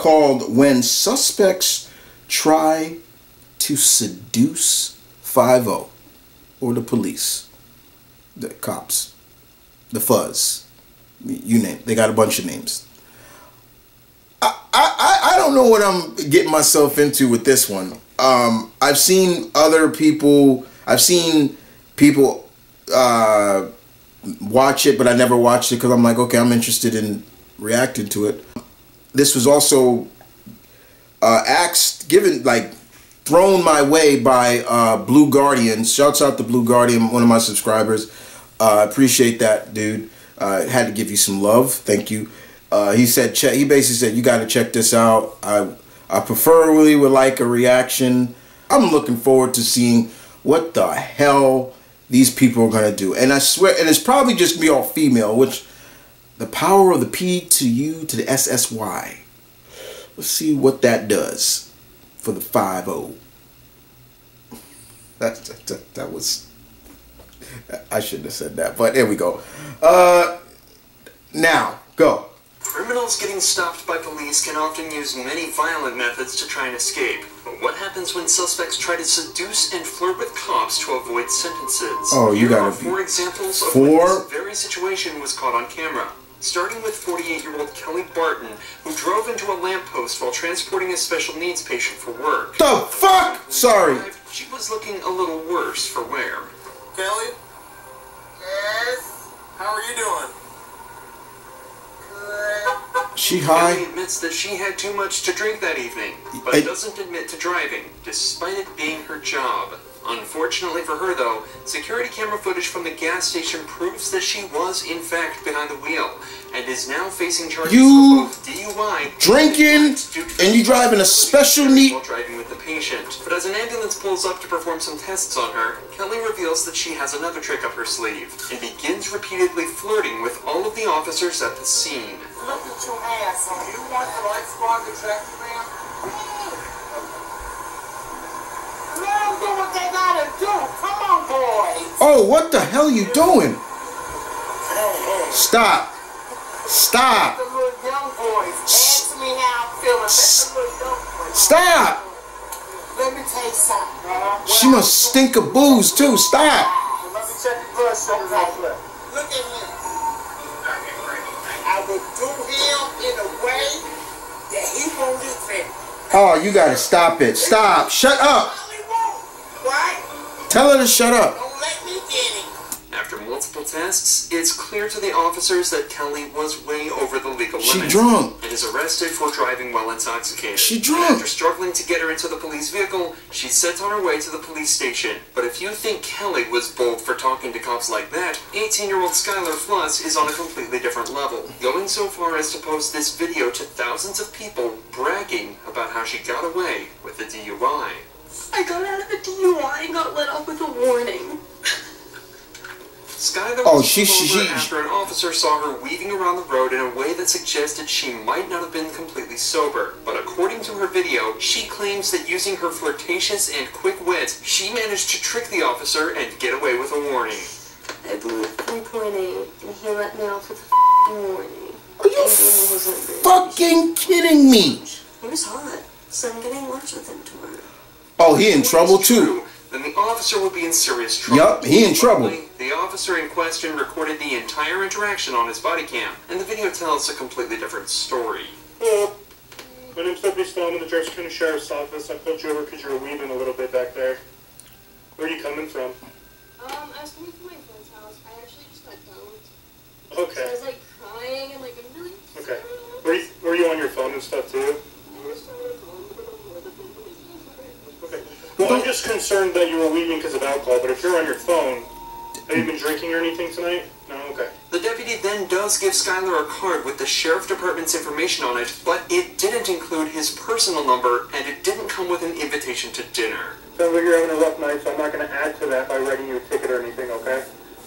called When Suspects Try to Seduce 5-0, or the police, the cops, the fuzz, you name it. They got a bunch of names. I don't know what I'm getting myself into with this one. I've seen other people, watch it, but I never watched it because I'm like, okay, I'm interested in reacting to it. This was also thrown my way by Blue Guardian. Shouts out to Blue Guardian, one of my subscribers. I appreciate that, dude. Had to give you some love. Thank you. He basically said, you got to check this out. I preferably would like a reaction. I'm looking forward to seeing what the hell these people are going to do. And I swear, and it's probably just me all female, which the power of the P to U to the SSY. Let's see what that does for the 5-0. That was, I shouldn't have said that, but there we go. Now, go. Criminals getting stopped by police can often use many violent methods to try and escape. But what happens when suspects try to seduce and flirt with cops to avoid sentences? Oh, you gotta be. 4 examples of when this very situation was caught on camera. Starting with 48-year-old Kelly Barton, who drove into a lamppost while transporting a special needs patient for work. The fuck? Sorry. She was looking a little worse for wear. Kelly? Yes? How are you doing? She high? Kelly admits that she had too much to drink that evening, but doesn't admit to driving, despite it being her job. Unfortunately for her, though, security camera footage from the gas station proves that she was, in fact, behind the wheel, and is now facing charges for both DUI drinking and you driving a special need while driving with the patient. But as an ambulance pulls up to perform some tests on her, Kelly reveals that she has another trick up her sleeve and begins repeatedly flirting with all of the officers at the scene. Look at your ass. You want the right squad to track you, man? Let them do what they gotta do. Come on, boys. Oh, what the hell you doing? Stop. Stop. The little young boys. Ask me how I'm feeling. Let the little young boys. Stop. Let me tell you something. She must stink of booze too. Stop. Let me check your blood sugar real quick. Look at him. I will do him in a way that he won't offend. Oh, you gotta stop it. Stop. Shut up. Right? Tell her to shut up. Don't let me get him. After multiple tests, it's clear to the officers that Kelly was way over the legal limit. She drunk. And is arrested for driving while intoxicated. She drunk. And after struggling to get her into the police vehicle, she's sent on her way to the police station. But if you think Kelly was bold for talking to cops like that, 18-year-old Skylar Fluss is on a completely different level, going so far as to post this video to thousands of people bragging about how she got away with a DUI. I got out of a DUI and got let off with a warning. Skylar was pulled over after an officer saw her weaving around the road in a way that suggested she might not have been completely sober. But according to her video, she claims that using her flirtatious and quick wit, she managed to trick the officer and get away with a warning. I blew 3.8 and he let me off with a warning. Are you fucking kidding me? He was hot, so I'm getting lunch with him tomorrow. Oh, he in trouble too. Then the officer would be in serious trouble. Yup, he in trouble. The officer in question recorded the entire interaction on his body cam, and the video tells a completely different story. Hello. My name's Deputy Stone in the Jersey County Sheriff's Office. I pulled you over because you were weaving a little bit back there. Where are you coming from? I was coming from my friend's house. I actually just got dumped. Okay. So I was like crying and like I'm really Okay. Were you on your phone and stuff too? Okay. Well, I'm just concerned that you were weaving because of alcohol, but if you're on your phone, have you been drinking or anything tonight? No? Okay. The deputy then does give Skylar a card with the sheriff department's information on it, but it didn't include his personal number, and it didn't come with an invitation to dinner. Sounds like you're having a rough night, so I'm not going to add to that by writing you a ticket or anything, okay?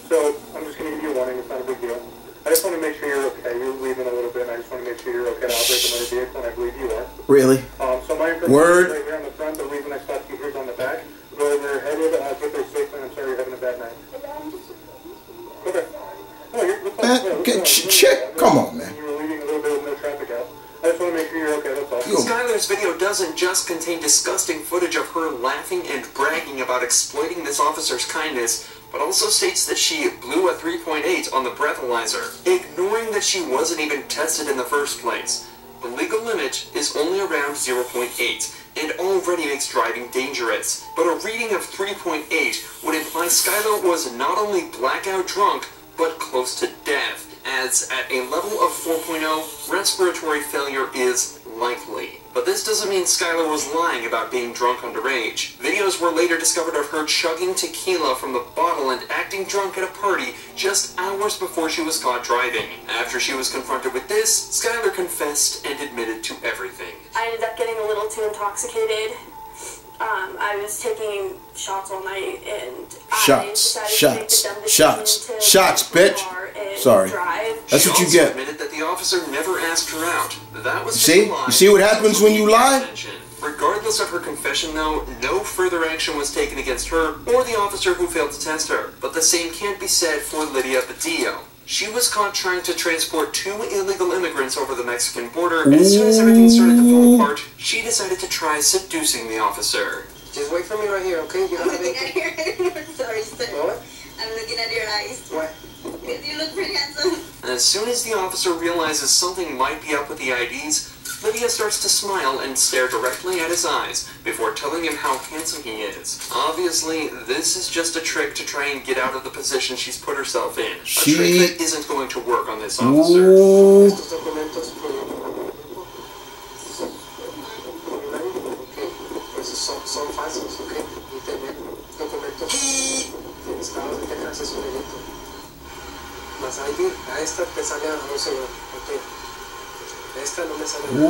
So, I'm just going to give you a warning. It's not a big deal. I just want to make sure you're okay. You're leaving a little bit, and I just want to make sure you're okay to operate another vehicle, and I believe you are. Really? So my information is right here on the front. The reason I stopped you here is on the back. Go over there, headed, get there safely, and I'm sorry you're having a bad night. Okay. No, Check. Come on, man. You were leaving a little bit with no traffic out. I just want to make sure you're okay, that's all. You doesn't just contain disgusting footage of her laughing and bragging about exploiting this officer's kindness, but also states that she blew a 3.8 on the breathalyzer, ignoring that she wasn't even tested in the first place. The legal limit is only around 0.8, and already makes driving dangerous. But a reading of 3.8 would imply Skylar was not only blackout drunk, but close to death, as at a level of 4.0, respiratory failure is likely. But this doesn't mean Skylar was lying about being drunk underage. Videos were later discovered of her chugging tequila from the bottle and acting drunk at a party just hours before she was caught driving. After she was confronted with this, Skylar confessed and admitted to everything. I ended up getting a little too intoxicated. I was taking shots all night, and I decided to make the dumb decision to shots, bitch. Sorry. That's She what you also get. admitted that the officer never asked her out. That was just See? a lie. You see what happens when you lie? Regardless of her confession, though, no further action was taken against her or the officer who failed to test her. But the same can't be said for Lydia Badillo. She was caught trying to transport 2 illegal immigrants over the Mexican border, and as soon as everything started to fall apart, she decided to try seducing the officer. Just wait for me right here, okay? You I'm looking at your sorry, sir. What? I'm looking at your eyes. What? Because you look pretty handsome. As soon as the officer realizes something might be up with the IDs, Lydia starts to smile and stare directly at his eyes before telling him how handsome he is. Obviously, this is just a trick to try and get out of the position she's put herself in. A trick that isn't going to work on this officer. Estos documentos son falsos, ¿ok? Y tener documentos estados de Texas es un delito. Las ID a esta te sale a 12 euros, ¿ok? Esta no me sale nada.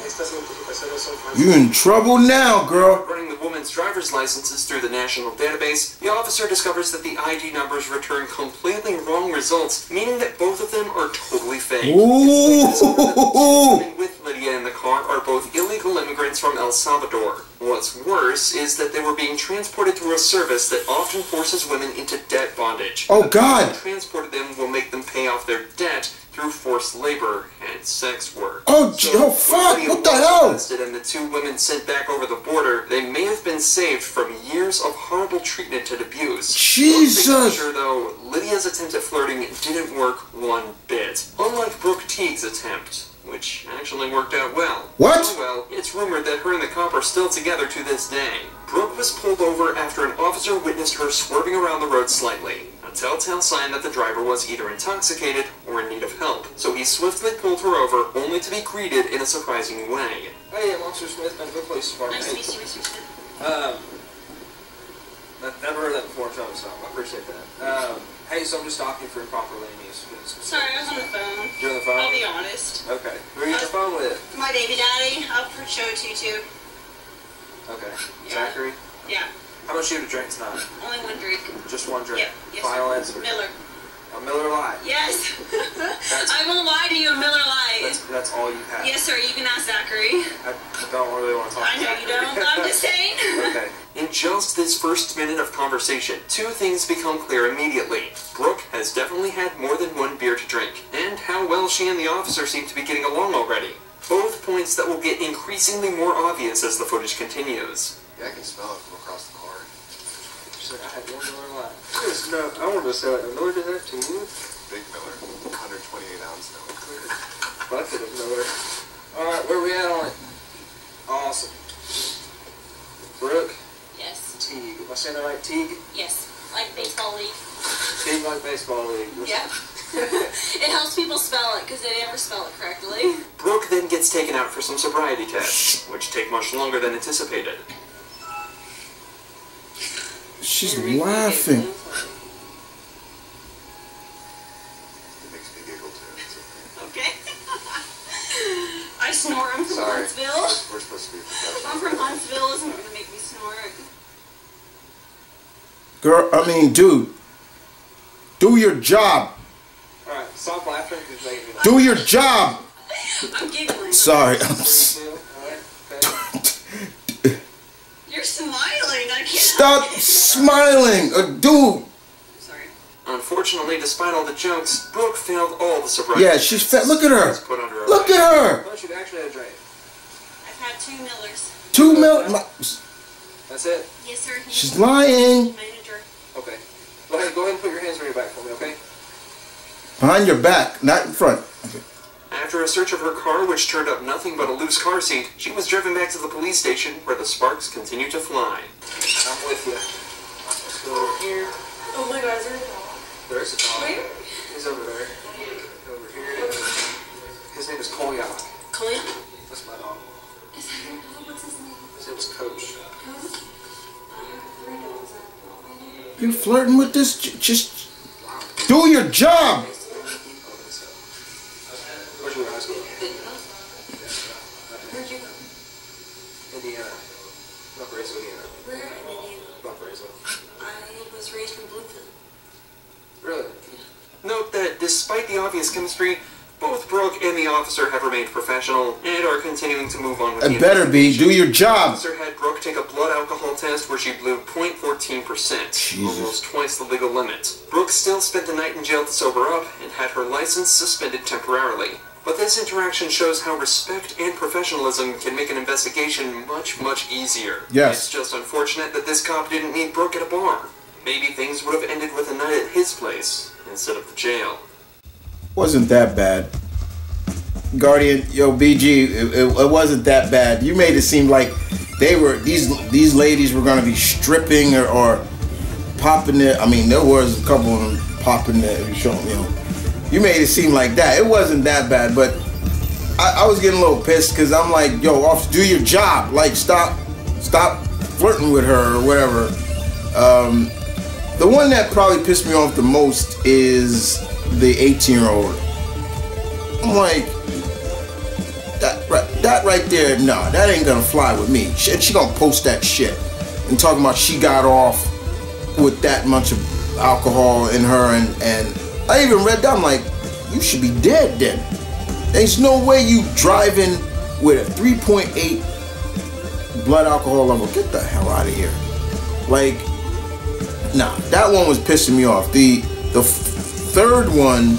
Estas identificaciones son falsas. You in trouble now, girl. Running the woman's driver's licenses through the national database, the officer discovers that the ID numbers return completely wrong results, meaning that both of them are totally fake. It's later discovered that the two women with Lydia in the car are both illegal immigrants from El Salvador. What's worse is that they were being transported through a service that often forces women into debt bondage. Oh, God. The transported them will make them pay off their debt through forced labor and sex work. Oh, oh fuck, what the hell? And the 2 women sent back over the border, they may have been saved from years of horrible treatment and abuse. Jesus! Sure, though, Lydia's attempt at flirting didn't work one bit. Unlike Brooke Teague's attempt, which actually worked out well. What? So well, it's rumored that her and the cop are still together to this day. Brooke was pulled over after an officer witnessed her swerving around the road slightly. A telltale sign that the driver was either intoxicated or in need of help. So he swiftly pulled her over, only to be greeted in a surprising way. Hey, I'm Officer Smith. I'm good police department. Nice to meet you, Mr. Smith. I've never heard that before, so I appreciate that. Hey, so I'm just talking for improper lane use. Sorry, I was on the phone. You're on the phone? I'll be honest. Okay. Who are you on the phone with? My baby daddy. I'll show it to you, too. Okay. Yeah. Zachary? Yeah. How much you have to drink tonight? Only one drink. Just one drink? Yep. Yes, Final sir. answer? Miller. A Miller Lite? Yes. I won't lie to you, a Miller Lite. That's all you have? Yes, sir. You can ask Zachary. I don't really want to talk I know you don't. I'm just saying. Okay. In just this first minute of conversation, 2 things become clear immediately. Brooke has definitely had more than 1 beer to drink, and how well she and the officer seem to be getting along already. Both points that will get increasingly more obvious as the footage continues. Yeah, I can smell it from across the car. She's like, I had one Miller Lite. No, I wanted to say, Miller did that to you? Big Miller, 128 ounce Miller. Bucket of Miller. Alright, where we at on it? Awesome. Brooke? Yes. Teague. Am I saying that right? Teague? Yes. Like baseball league. Teague like baseball league. Yeah. It helps people spell it because they never spell it correctly. Brooke then gets taken out for some sobriety tests, which take much longer than anticipated. She's laughing. It makes me giggle too. It's okay. Okay. I snore. I'm from Sorry. Huntsville. We're supposed to be I'm professional. from Huntsville. Isn't going to make me snort. Girl, I mean, dude. Do your job. Alright, stop laughing because you're making me laugh. Do your job. I'm giggling. Sorry. You're smiling. I can't. Stop smiling. Dude. Sorry. Unfortunately, despite all the jokes, Brooke failed all the sobriety Yeah, tests. she's fat. Look at her. Put under a Look light. at her. Why don't you actually have a drink? I had 2 Millers. 2 mil. That's it? Yes, sir. She's lying. Manager. Okay. Go ahead and put your hands on your back for me, okay? Behind your back, not in front. Okay. After a search of her car, which turned up nothing but a loose car seat, she was driven back to the police station, where the sparks continued to fly. I'm with you. Let's go over here. Oh my God, is there a dog? There's a dog. Where? He's over there. Over here. His name is Kolyak. Colleen? That's my dog. Is that your dog? What's his name? His name is Coach. Coach? You flirting with this? Just do your job. Where'd you go to high school? Where'd you go? Indiana. Valparaiso, Indiana. Where in Indiana? Valparaiso. I was raised in Bluefield. Really? Note that despite the obvious chemistry, both Brooke and the officer have remained professional and are continuing to move on with the It better be. Do your The job. officer had Brooke take a blood alcohol test where she blew 0.14%, almost twice the legal limit. Brooke still spent the night in jail to sober up and had her license suspended temporarily. But this interaction shows how respect and professionalism can make an investigation much, much easier. Yes. It's just unfortunate that this cop didn't meet Brooke at a bar. Maybe things would have ended with a night at his place instead of the jail. Wasn't that bad. Guardian, yo, BG, it wasn't that bad. You made it seem like they were, these ladies were gonna be stripping or popping it. I mean, there was a couple of them popping it, you know. You made it seem like that. It wasn't that bad, but I was getting a little pissed because I'm like, yo, officer, do your job. Like, stop flirting with her or whatever. The one that probably pissed me off the most is the 18-year-old. I'm like, that right there, nah, that ain't gonna fly with me. She gonna post that shit and talking about she got off with that much of alcohol in her, and I even read that, I'm like, you should be dead then. There's no way you driving with a 3.8 blood alcohol level. Get the hell out of here. Like, nah, that one was pissing me off. The third one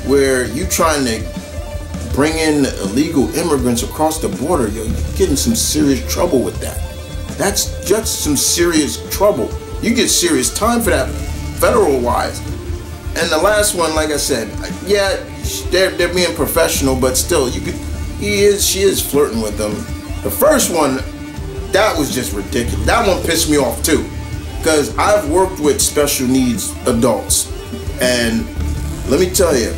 where you trying to bring in illegal immigrants across the border, yo, you're getting some serious trouble with that. That's just some serious trouble. You get serious time for that, federal wise. And the last one, like I said, yeah, they're being professional, but still, she is flirting with them. The first one, that was just ridiculous. That one pissed me off too, because I've worked with special needs adults, and let me tell you,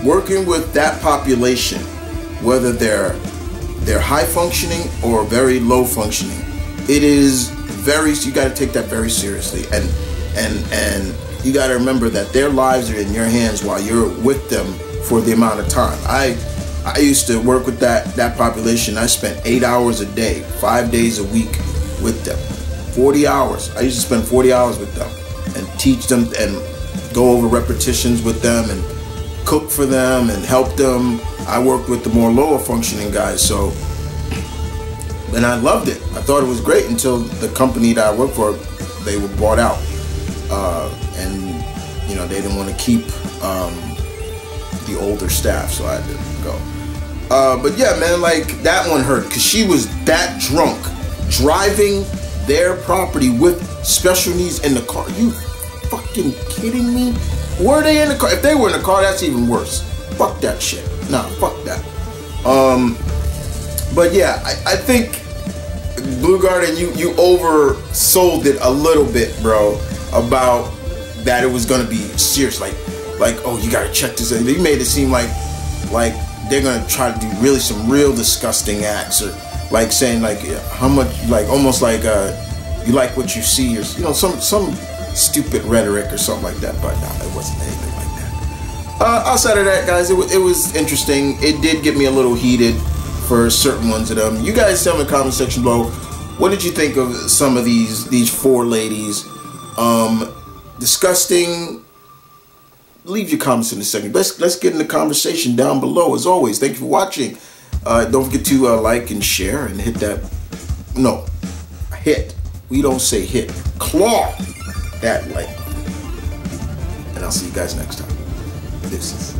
working with that population, whether they're high functioning or very low functioning, it is you got to take that very seriously, and you got to remember that their lives are in your hands while you're with them for the amount of time. I used to work with that population. I spent 8 hours a day, 5 days a week with them. 40 hours. I used to spend 40 hours with them and teach them and go over repetitions with them and cook for them and help them. I worked with the more lower functioning guys, so, and I loved it. I thought it was great until the company that I worked for, they were bought out. And you know, they didn't want to keep the older staff, so I had to go. But yeah, man, like that one hurt because she was that drunk, driving their property with special needs in the car. You fucking kidding me? Were they in the car? If they were in the car, that's even worse. Fuck that shit. Nah, fuck that. But yeah, I think Blue Garden, you oversold it a little bit, bro, about that it was gonna be serious, like oh, you gotta check this out. You made it seem like they're gonna try to do really some real disgusting acts, or like saying like how much, like almost like you like what you see, or you know, some stupid rhetoric or something like that. But no, it wasn't anything like that. Outside of that, guys, it was interesting. It did get me a little heated for certain ones of them. You guys tell me in the comment section below, what did you think of some of these four ladies? Disgusting. Leave your comments in a second. Let's get in the conversation down below. As always, thank you for watching. Don't forget to like and share and hit that. No, hit. We don't say hit. Claw that like. And I'll see you guys next time. This is